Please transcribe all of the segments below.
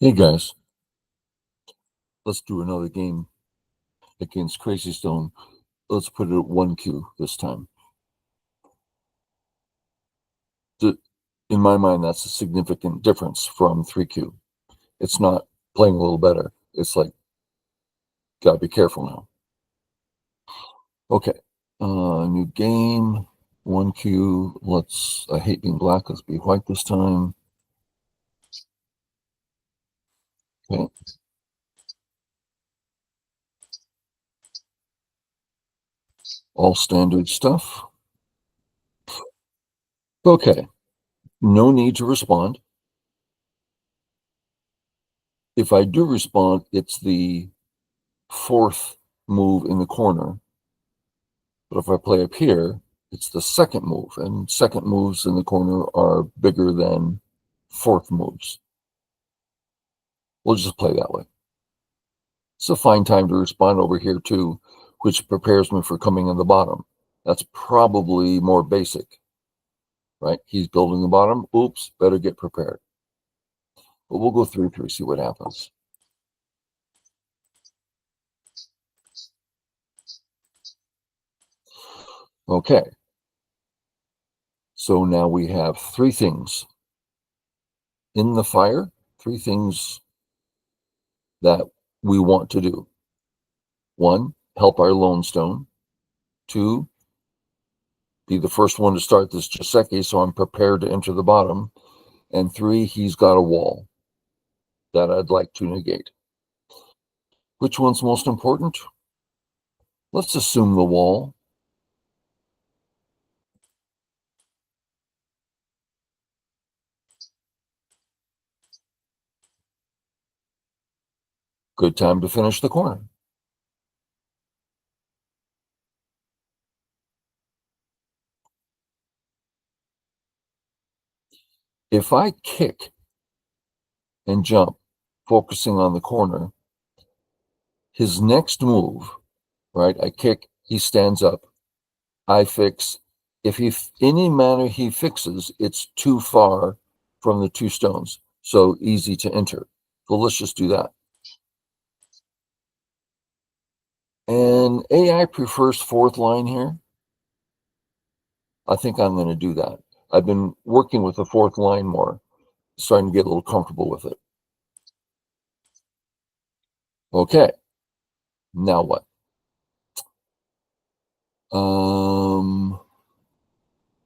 Hey guys, let's do another game against Crazy Stone. Let's put it at 1Q this time. In my mind, that's a significant difference from 3Q. It's not playing a little better. It's like, gotta be careful now. Okay, new game, 1Q. I hate being black, let's be white this time. Okay. All standard stuff. Okay, no need to respond. If I do respond, it's the fourth move in the corner. But if I play up here, it's the second move, and second moves in the corner are bigger than fourth moves. We'll just play that way. It's a fine time to respond over here too, which prepares me for coming in the bottom. That's probably more basic, right? He's building the bottom. Oops, better get prepared. But we'll go through, see what happens. Okay. So now we have three things in the fire, three things that we want to do. One, help our lone stone. Two, be the first one to start this Joseki, so I'm prepared to enter the bottom. And three, he's got a wall that I'd like to negate. Which one's most important? Let's assume the wall. Good time to finish the corner. If I kick and jump, focusing on the corner, his next move, right? I kick, he stands up, I fix. If he, any manner he fixes, it's too far from the two stones, so easy to enter. So let's just do that. And AI prefers fourth line here. I think I'm going to do that. I've been working with the fourth line more, starting to get a little comfortable with it. Okay, now what?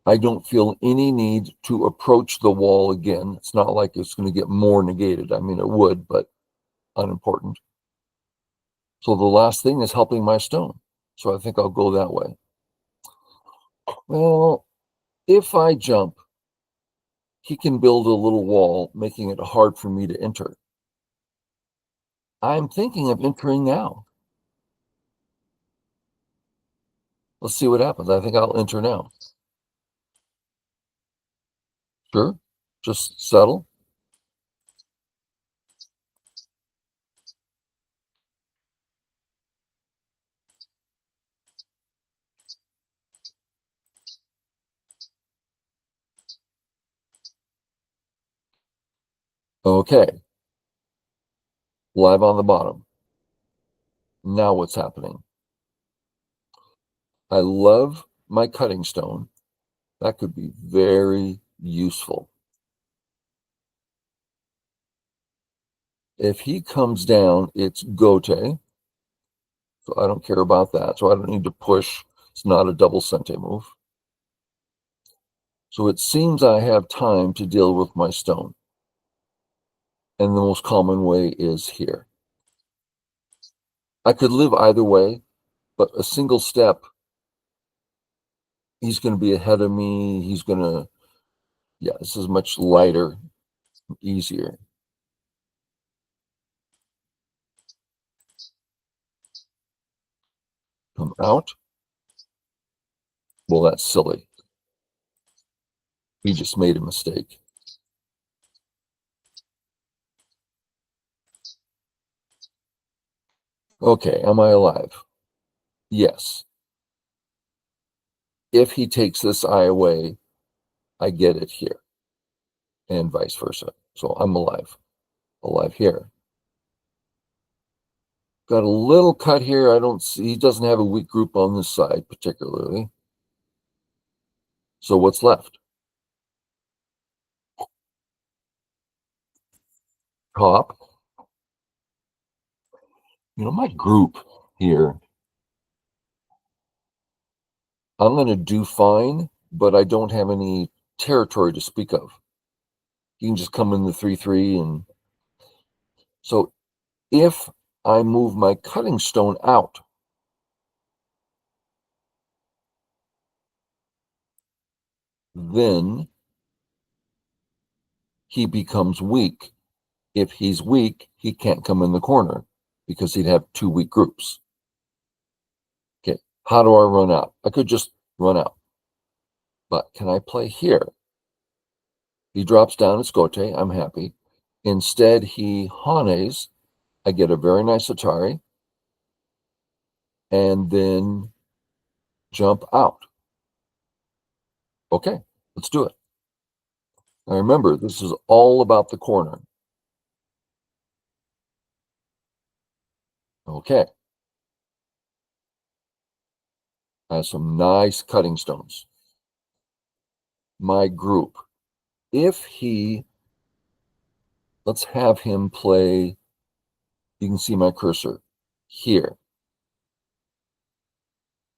I don't feel any need to approach the wall again. It's not like it's going to get more negated. I mean, it would, but unimportant. So the last thing is helping my stone. So I think I'll go that way. Well, if I jump, he can build a little wall, making it hard for me to enter. I'm thinking of entering now. Let's see what happens. I think I'll enter now. Sure. Just settle. Okay. Live on the bottom. Now what's happening? I love my cutting stone. That could be very useful. If he comes down, it's Gote. So I don't care about that. So I don't need to push. It's not a double sente move. So it seems I have time to deal with my stone. And the most common way is here. I could live either way, but a single step, he's going to be ahead of me. He's going to, yeah, this is much lighter, easier. Come out. Well, that's silly. He just made a mistake. Okay, am I alive? Yes. If he takes this eye away, I get it here, and vice versa. So I'm alive. alive here. Got a little cut here. I don't see, he doesn't have a weak group on this side particularly. So what's left? Top. My group here, I'm going to do fine, but I don't have any territory to speak of. You can just come in the 3-3. And so if I move my cutting stone out, then he becomes weak. If he's weak, he can't come in the corner because he'd have two weak groups. Okay, how do I run out? I could just run out. But can I play here? He drops down at Scote. I'm happy. Instead, he Hanes. I get a very nice Atari. And then jump out. Okay, let's do it. Now remember, this is all about the corner. Okay. I have some nice cutting stones. My group. If he, let's have him play, you can see my cursor here.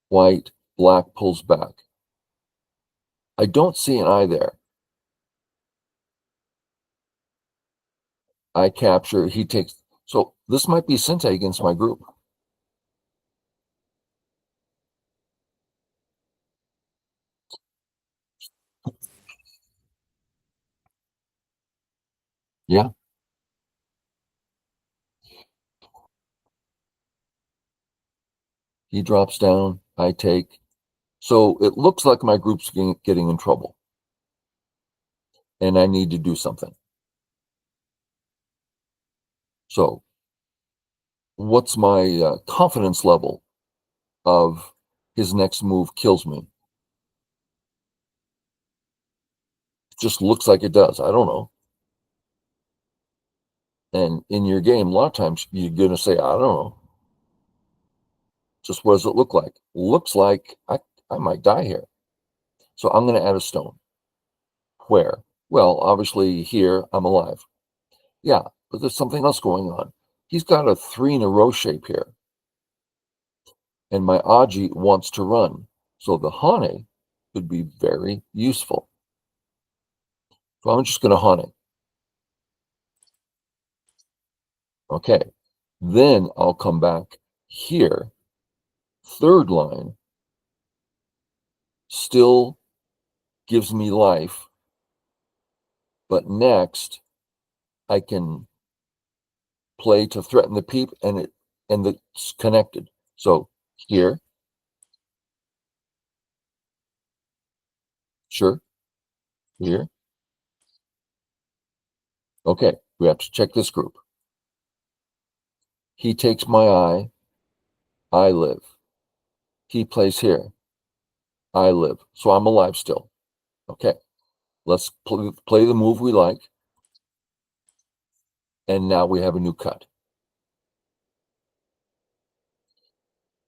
White, black pulls back. I don't see an eye there. I capture, he takes, so this might be Sinte against my group. Yeah. He drops down, I take. So it looks like my group's getting in trouble. And I need to do something. So what's my confidence level of his next move kills me? It just looks like it does. I don't know. And in your game, a lot of times you're going to say, I don't know. Just what does it look like? Looks like I might die here. So I'm going to add a stone. Where? Well, obviously here I'm alive. Yeah, but there's something else going on. He's got a 3 in a row shape here. And my Aji wants to run. So the Hane could be very useful. So I'm just going to Hane. Okay. Then I'll come back here. Third line still gives me life. But next, I can play to threaten the peep, and it's connected. So here, sure, here. Okay, we have to check this group. He takes my eye, I live. He plays here, I live. So I'm alive still. Okay, let's play the move we like. And now we have a new cut.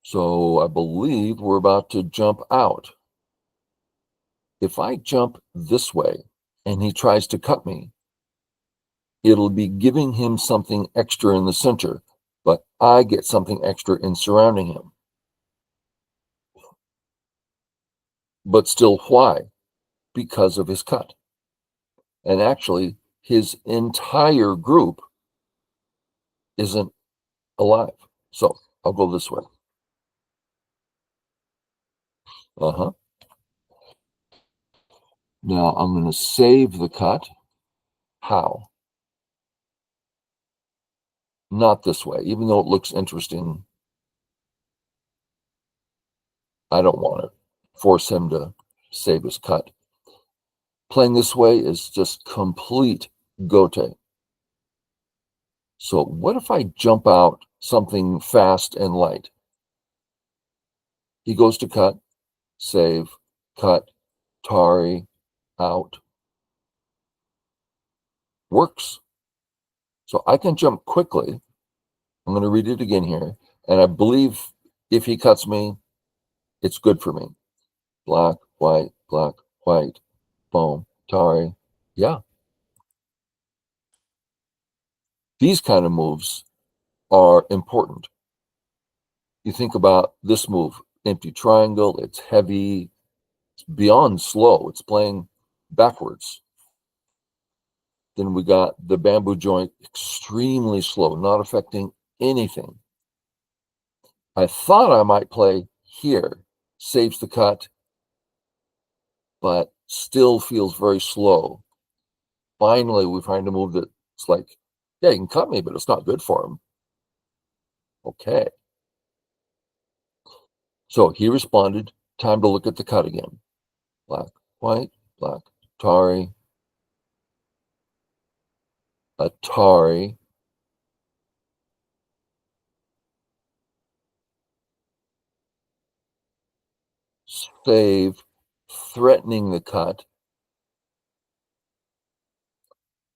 So I believe we're about to jump out. If I jump this way and he tries to cut me, it'll be giving him something extra in the center, but I get something extra in surrounding him. But still, why? Because of his cut. And actually, his entire group isn't alive. So I'll go this way. Uh-huh. Now I'm going to save the cut. How? Not this way, even though it looks interesting. I don't want to force him to save his cut. Playing this way is just complete gote. So what if I jump out something fast and light? He goes to cut, save, cut, Tari, out. Works. So I can jump quickly. I'm going to read it again here. And I believe if he cuts me, it's good for me. Black, white, boom, Tari. Yeah. These kind of moves are important. You think about this move, empty triangle, it's heavy, it's beyond slow, it's playing backwards. Then we got the bamboo joint, extremely slow, not affecting anything. I thought I might play here, saves the cut, but still feels very slow. Finally, we find a move that's like, yeah, you can cut me, but it's not good for him. Okay. So he responded, time to look at the cut again. Black, white, Atari, Atari, save, threatening the cut,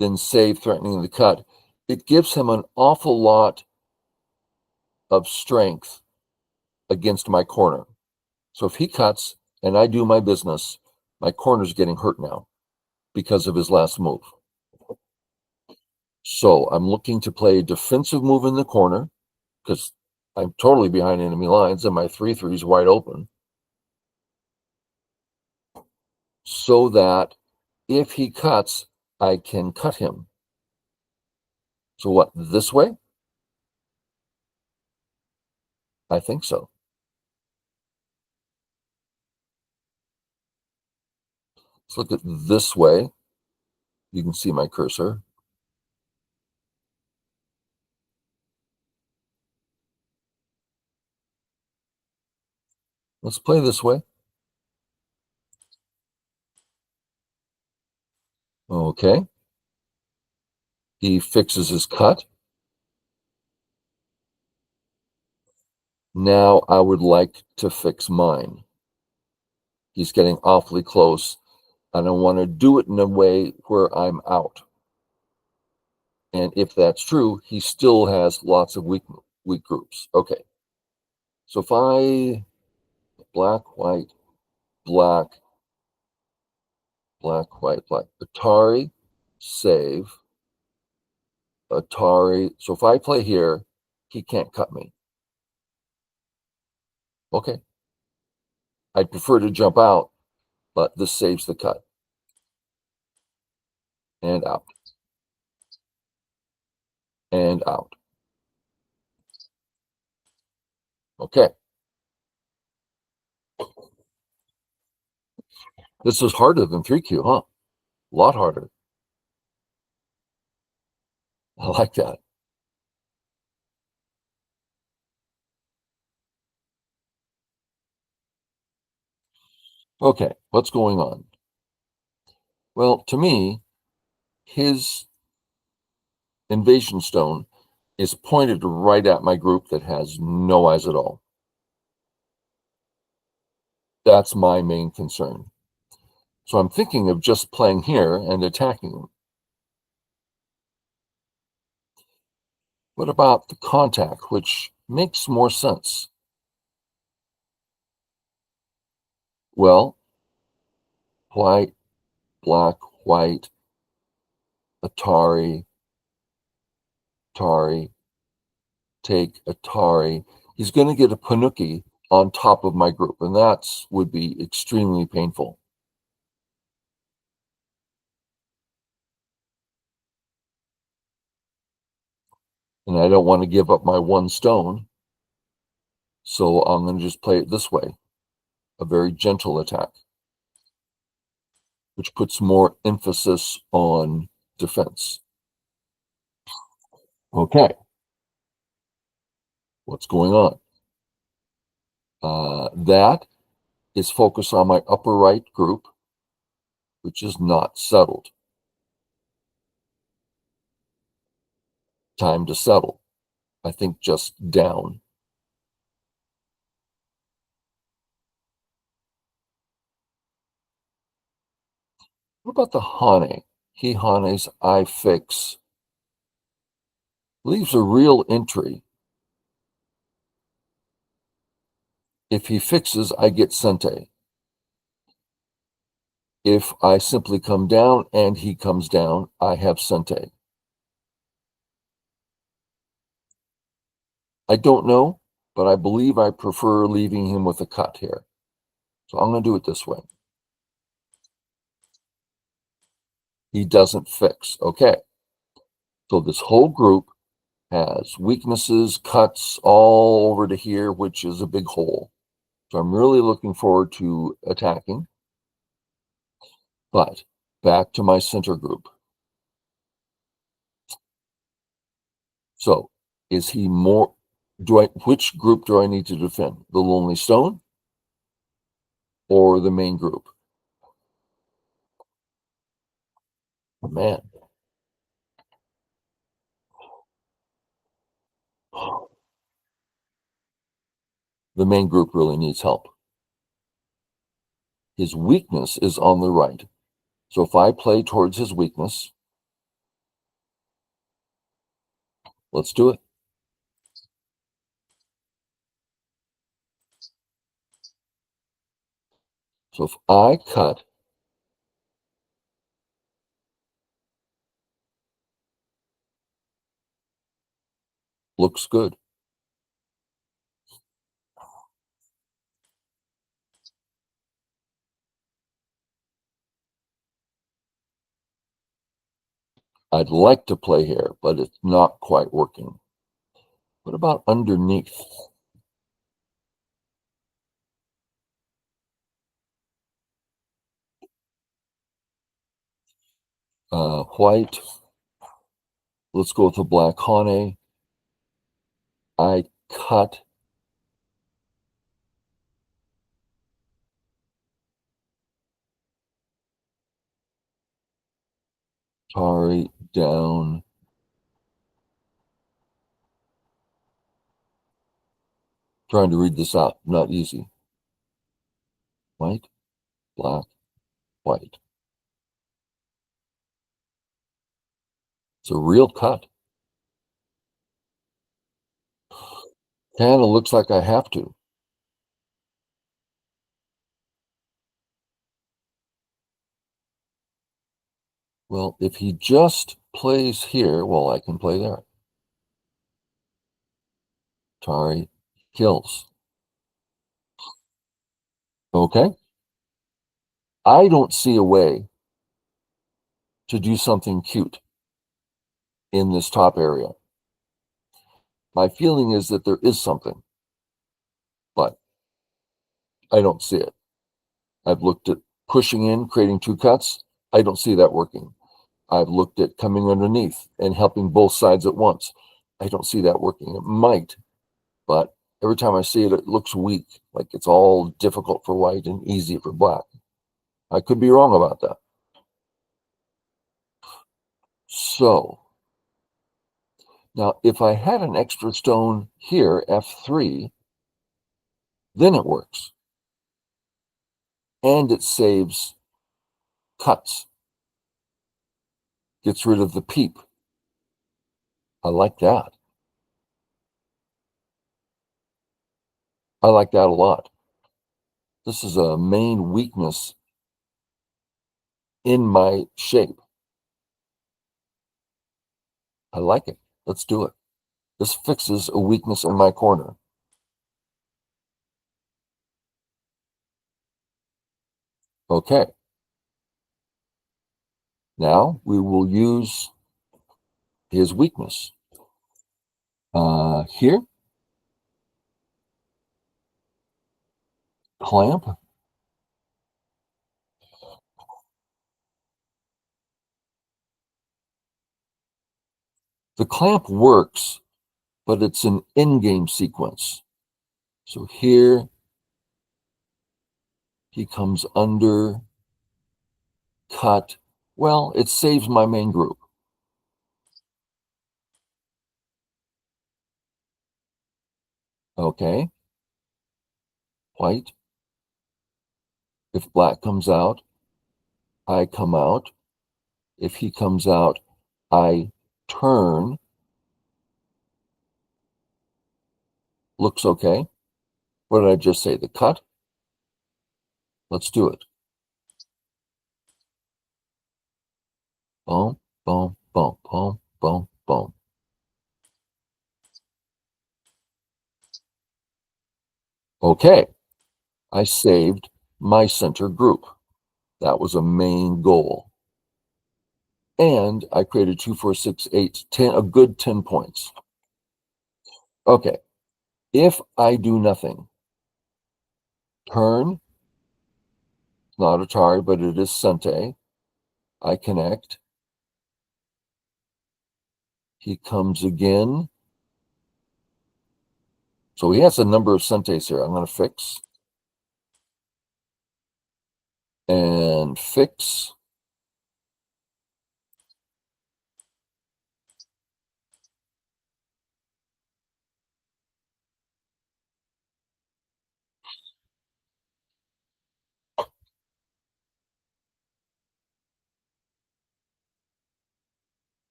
then save, threatening the cut. It gives him an awful lot of strength against my corner. So if he cuts and I do my business, my corner's getting hurt now because of his last move. So I'm looking to play a defensive move in the corner because I'm totally behind enemy lines and my 3-3 is wide open. So that if he cuts, I can cut him. So what, this way? I think so. Let's look at this way. You can see my cursor. Let's play this way. Okay. He fixes his cut. Now I would like to fix mine. He's getting awfully close, and I want to do it in a way where I'm out. And if that's true, he still has lots of weak groups. Okay. So if I black, white, black, white, Atari, save, Atari. So if I play here, he can't cut me. Okay. I'd prefer to jump out, but this saves the cut. And out. And out. Okay. This is harder than 3Q, huh? A lot harder. I like that. Okay, what's going on? Well, to me, his invasion stone is pointed right at my group that has no eyes at all. That's my main concern. So I'm thinking of just playing here and attacking him. What about the contact, which makes more sense? Well, white, white, Atari, take Atari. He's going to get a Panuki on top of my group, and that would be extremely painful. And I don't want to give up my one stone, so I'm going to just play it this way, a very gentle attack, which puts more emphasis on defense. Okay, what's going on? That is focused on my upper right group, which is not settled. Time to settle. I think just down. What about the Hane? He Hanes, I fix. leaves a real entry. If he fixes, I get sente. If I simply come down and he comes down, I have sente. I don't know, but I believe I prefer leaving him with a cut here. So I'm going to do it this way. He doesn't fix. Okay. So this whole group has weaknesses, cuts all over to here, which is a big hole. So I'm really looking forward to attacking. But back to my center group. So is he more, which group do I need to defend? The Lonely Stone or the main group? Man, the main group really needs help. His weakness is on the right. So if I play towards his weakness, let's do it. So if I cut, looks good. I'd like to play here, but it's not quite working. What about underneath? White. Let's go with the black Hane. I cut. Tari down. Trying to read this out, not easy. White, black, white. It's a real cut. Kind of looks like I have to. Well, if he just plays here, well, I can play there. Tari kills. Okay. I don't see a way to do something cute in this top area. My feeling is that there is something, but I don't see it. I've looked at pushing in, creating two cuts. I don't see that working. I've looked at coming underneath and helping both sides at once. I don't see that working. It might, but every time I see it, it looks weak, like it's all difficult for white and easy for black. I could be wrong about that. So now if I had an extra stone here, F3, then it works. And it saves cuts, gets rid of the peep. I like that. I like that a lot. This is a main weakness in my shape. I like it. Let's do it. This fixes a weakness in my corner. Okay. Now we will use his weakness. Here, clamp. The clamp works, but it's an in-game sequence. So here, he comes under, cut. Well, it saves my main group. Okay. White. If black comes out, I come out. If he comes out, I turn. looks okay. What did I just say? The cut? Let's do it. Boom, boom, boom, boom, boom, boom. Okay, I saved my center group. That was a main goal. And I created 2, 4, 6, 8, 10, a good 10 points. Okay, if I do nothing, turn, not Atari, but it is Sente. I connect. He comes again. So he has a number of Sentes here. I'm going to fix and fix.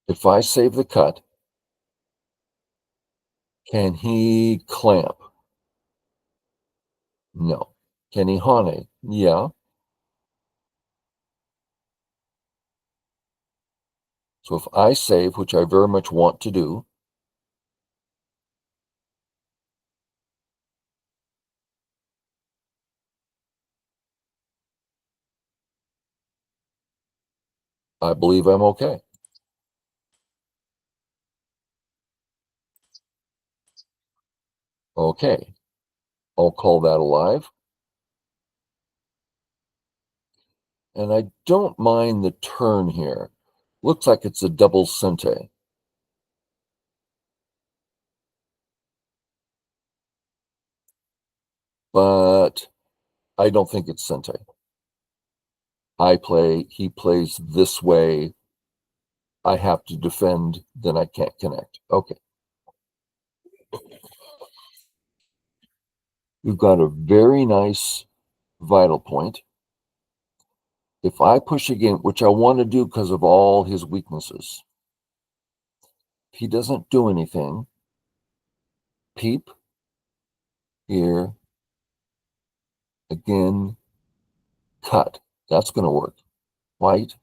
If I save the cut, can he clamp? No. Can he hane? Yeah. So if I save, which I very much want to do, I believe I'm okay. Okay. I'll call that alive. And I don't mind the turn here. Looks like it's a double Sente. But I don't think it's Sente. I play, he plays this way. I have to defend, then I can't connect. Okay. We've got a very nice vital point. If I push again, which I want to do because of all his weaknesses, if he doesn't do anything, peep, here, again, cut. That's going to work. White.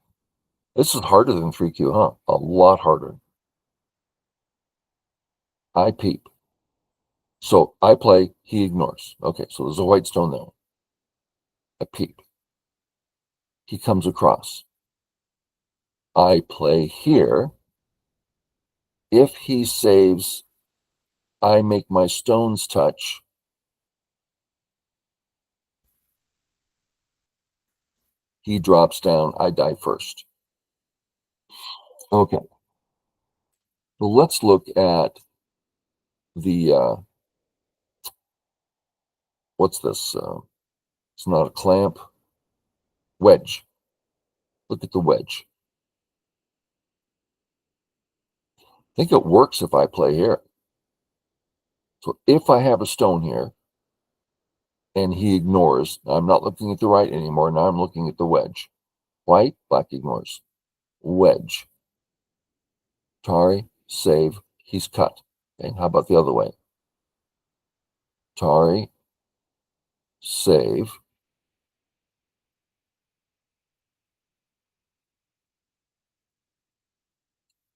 This is harder than 3Q, huh? A lot harder. I peep. So I play, he ignores. Okay, so there's a white stone there. I peep. He comes across. I play here. If he saves, I make my stones touch. He drops down. I die first. Okay. So let's look at the, what's this? It's not a clamp. Wedge. Look at the wedge. I think it works if I play here. So if I have a stone here and he ignores, I'm not looking at the right anymore. Now I'm looking at the wedge. White, black ignores. Wedge. Tari, save, he's cut. Okay, how about the other way? Tari, save.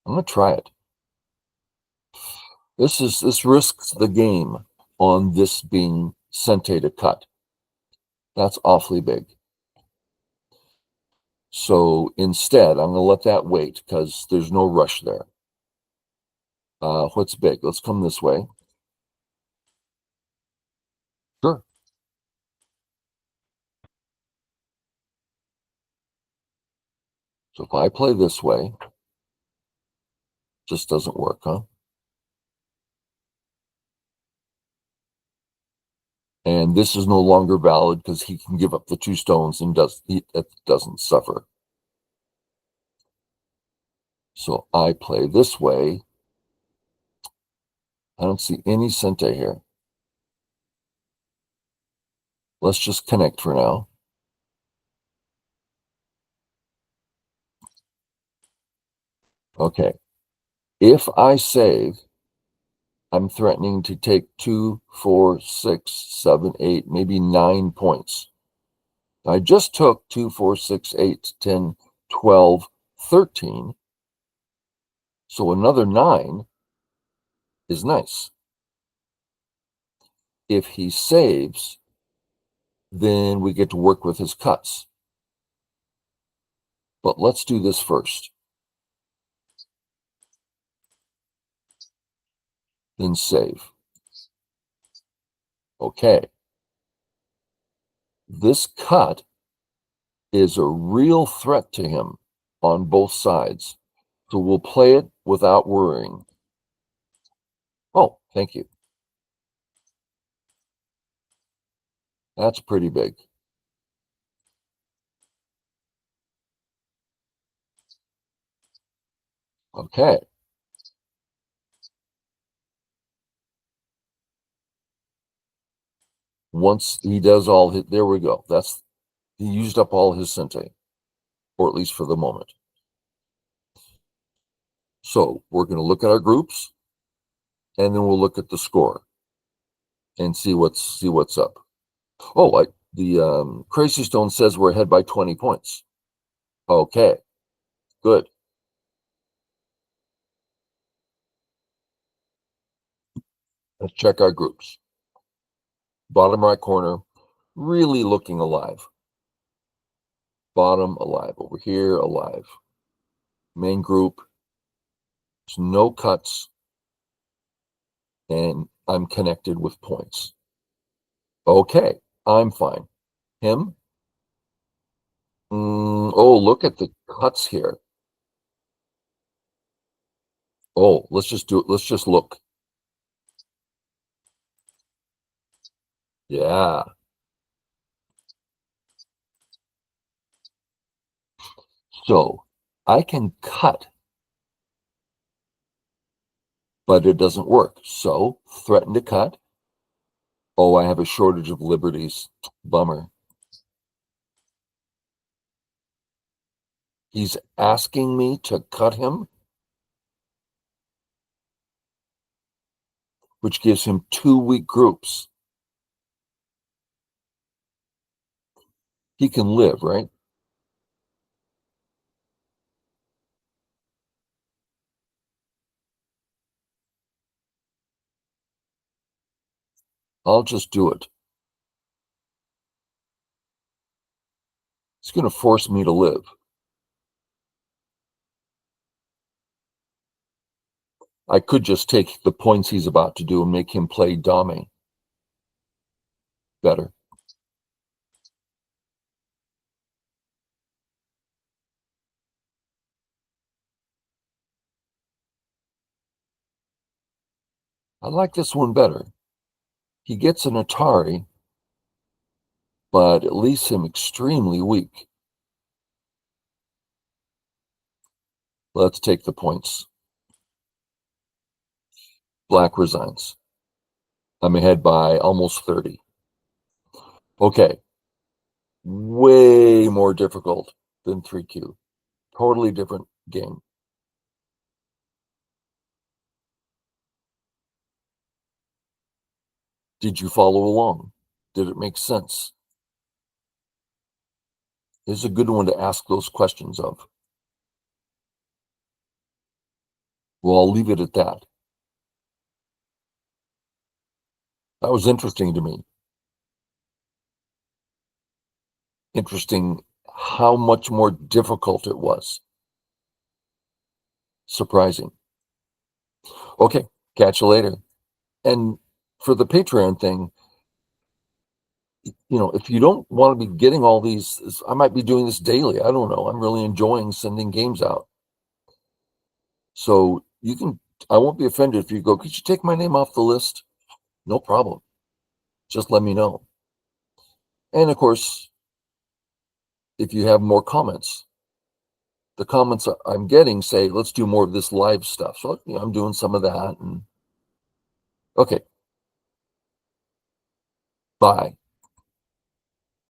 I'm going to try it. This risks the game on this being Sente to cut. That's awfully big. So instead, I'm going to let that wait because there's no rush there. What's big? Let's come this way. Sure. So if I play this way, just doesn't work, huh? And this is no longer valid because he can give up the 2 stones and it doesn't suffer. So I play this way. I don't see any Sente here. Let's just connect for now. Okay. If I save, I'm threatening to take 2, 4, 6, 7, 8, maybe 9 points. I just took 2, 4, 6, 8, 10, 12, 13. So another 9 is nice. If he saves, then we get to work with his cuts. But let's do this first. Then save. Okay. This cut is a real threat to him on both sides. So we'll play it without worrying. Oh, thank you. That's pretty big. Okay. Once he does all his, there we go. He used up all his Sente, or at least for the moment. So we're going to look at our groups, and then we'll look at the score and see what's up. Oh, the Crazy Stone says we're ahead by 20 points. Okay, good. Let's check our groups. Bottom right corner, really looking alive. Bottom alive. Over here, alive. Main group, there's no cuts, and I'm connected with points. Okay, I'm fine. Him? Oh, look at the cuts here. Oh, let's just do it. Let's just look. Yeah. So I can cut, but it doesn't work. So threaten to cut. Oh, I have a shortage of liberties. Bummer. He's asking me to cut him, which gives him 2 weak groups. He can live, right? I'll just do it. It's going to force me to live. I could just take the points he's about to do and make him play Dame better. I like this one better. He gets an Atari, but it leaves him extremely weak. Let's take the points. Black resigns. I'm ahead by almost 30. Okay. Way more difficult than 3Q. Totally different game. Did you follow along? Did it make sense? This is a good one to ask those questions of. Well, I'll leave it at that. That was interesting to me. Interesting how much more difficult it was. Surprising. Okay, catch you later. And for the Patreon thing, if you don't want to be getting all these, I might be doing this daily. I don't know. I'm really enjoying sending games out. So I won't be offended if you go, could you take my name off the list? No problem. Just let me know. And of course, if you have more comments, the comments I'm getting say, let's do more of this live stuff. So, I'm doing some of that. And okay, bye.